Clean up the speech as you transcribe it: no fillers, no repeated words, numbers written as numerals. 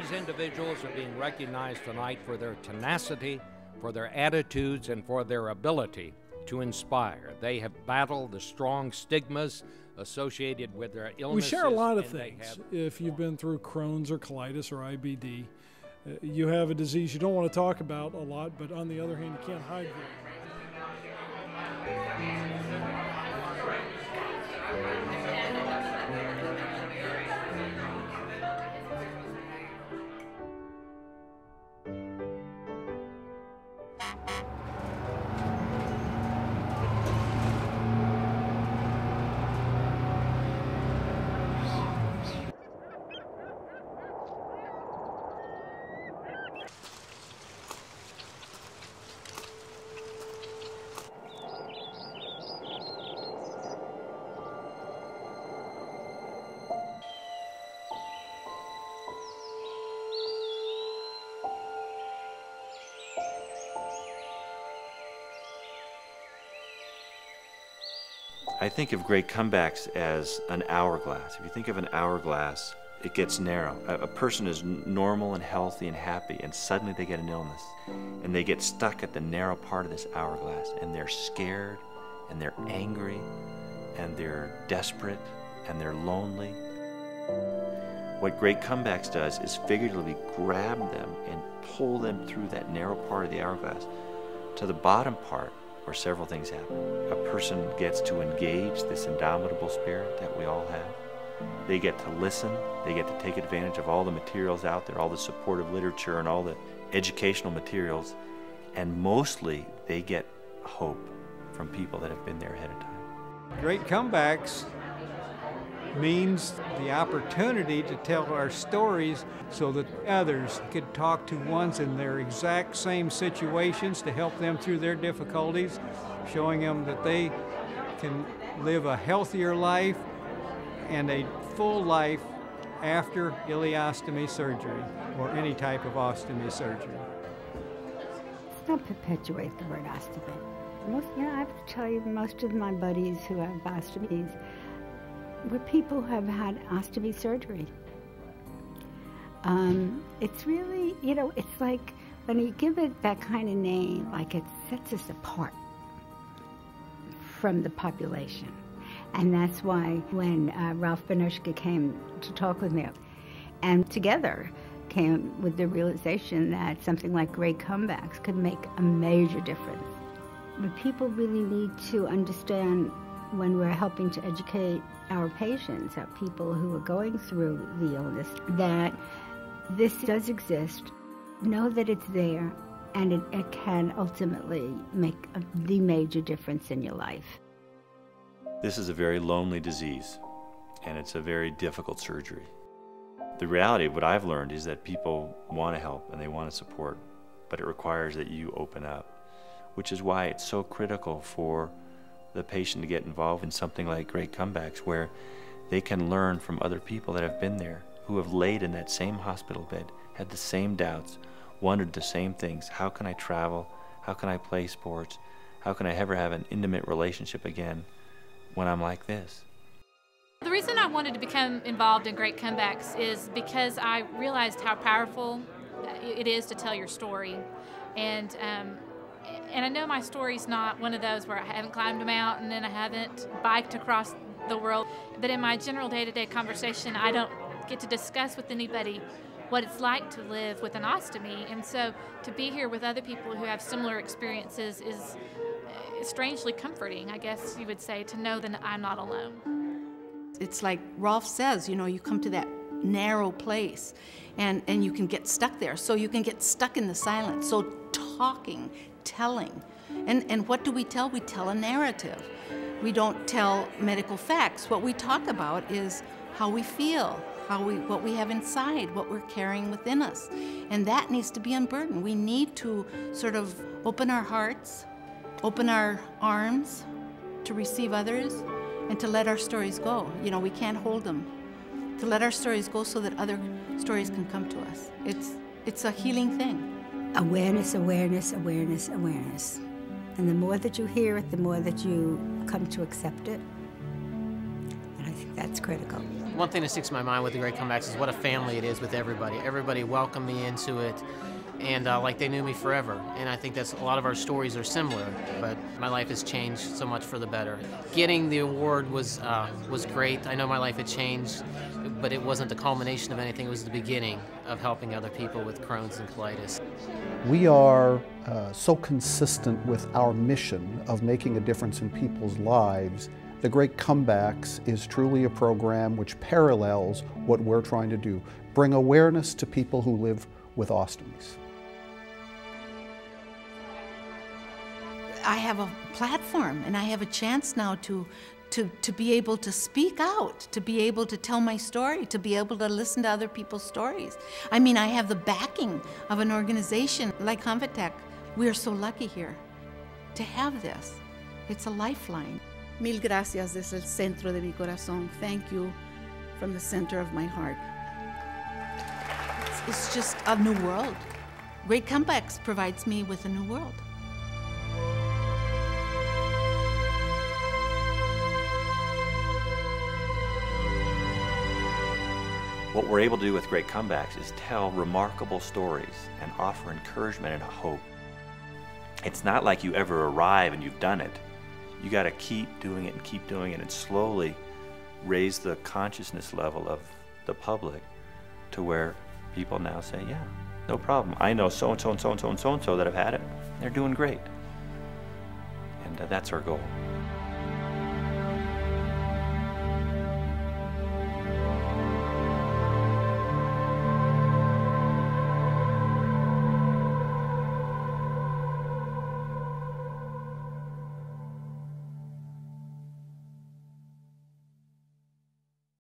These individuals are being recognized tonight for their tenacity, for their attitudes, and for their ability to inspire. They have battled the strong stigmas associated with their illnesses. We share a lot of things. If you've been through Crohn's or colitis or IBD, you have a disease you don't want to talk about a lot, but on the other hand, you can't hide from it. I think of great comebacks as an hourglass. If you think of an hourglass, it gets narrow. A person is normal and healthy and happy, and suddenly they get an illness. And they get stuck at the narrow part of this hourglass, and they're scared, and they're angry, and they're desperate, and they're lonely. What Great Comebacks does is figuratively grab them and pull them through that narrow part of the hourglass to the bottom part, where several things happen. A person gets to engage this indomitable spirit that we all have. They get to listen. They get to take advantage of all the materials out there, all the supportive literature and all the educational materials. And mostly, they get hope from people that have been there ahead of time. Great Comebacks means the opportunity to tell our stories so that others could talk to ones in their exact same situations to help them through their difficulties, showing them that they can live a healthier life and a full life after ileostomy surgery or any type of ostomy surgery. Let's not perpetuate the word ostomy. I have to tell you, most of my buddies who have ostomies were people who have had ostomy surgery. It's really, it's like when you give it that kind of name, like it sets us apart from the population. And that's why when Ralph Benushka came to talk with me, and together came with the realization that something like Great Comebacks could make a major difference. But people really need to understand when we're helping to educate our patients, our people who are going through the illness, that this does exist, know that it's there, and it can ultimately make the major difference in your life. This is a very lonely disease, and it's a very difficult surgery. The reality of what I've learned is that people want to help and they want to support, but it requires that you open up, which is why it's so critical for the patient to get involved in something like Great Comebacks, where they can learn from other people that have been there, who have laid in that same hospital bed, had the same doubts, wondered the same things. How can I travel? How can I play sports? How can I ever have an intimate relationship again when I'm like this? The reason I wanted to become involved in Great Comebacks is because I realized how powerful it is to tell your story. And I know my story's not one of those where I haven't climbed a mountain and I haven't biked across the world, but in my general day-to-day conversation, I don't get to discuss with anybody what it's like to live with an ostomy. And so to be here with other people who have similar experiences is strangely comforting, I guess you would say, to know that I'm not alone. It's like Rolf says, you come to that narrow place and you can get stuck there. So you can get stuck in the silence. So talking, telling. And what do we tell? We tell a narrative. We don't tell medical facts. What we talk about is how we feel, what we have inside, what we're carrying within us. And that needs to be unburdened. We need to sort of open our hearts, open our arms to receive others, and to let our stories go. We can't hold them. To let our stories go so that other stories can come to us. It's a healing thing. Awareness, awareness, awareness, awareness. And the more that you hear it, the more that you come to accept it. And I think that's critical. One thing that sticks in my mind with the Great Comebacks is what a family it is with everybody. Everybody welcomed me into it, and like they knew me forever. And I think that's a lot of our stories are similar, but my life has changed so much for the better. Getting the award was great. I know my life had changed, but it wasn't the culmination of anything. It was the beginning of helping other people with Crohn's and colitis. We are so consistent with our mission of making a difference in people's lives. The Great Comebacks is truly a program which parallels what we're trying to do, bring awareness to people who live with ostomies. I have a platform and I have a chance now to be able to speak out, to be able to tell my story, to be able to listen to other people's stories. I mean, I have the backing of an organization like Convatec. We are so lucky here to have this. It's a lifeline. Mil gracias desde el centro de mi corazón. Thank you from the center of my heart. It's just a new world. Great Comebacks provides me with a new world. What we're able to do with Great Comebacks is tell remarkable stories and offer encouragement and hope. It's not like you ever arrive and you've done it. You got to keep doing it and keep doing it and slowly raise the consciousness level of the public to where people now say, yeah, no problem. I know so-and-so and so-and-so and so-and-so that have had it. They're doing great. And that's our goal.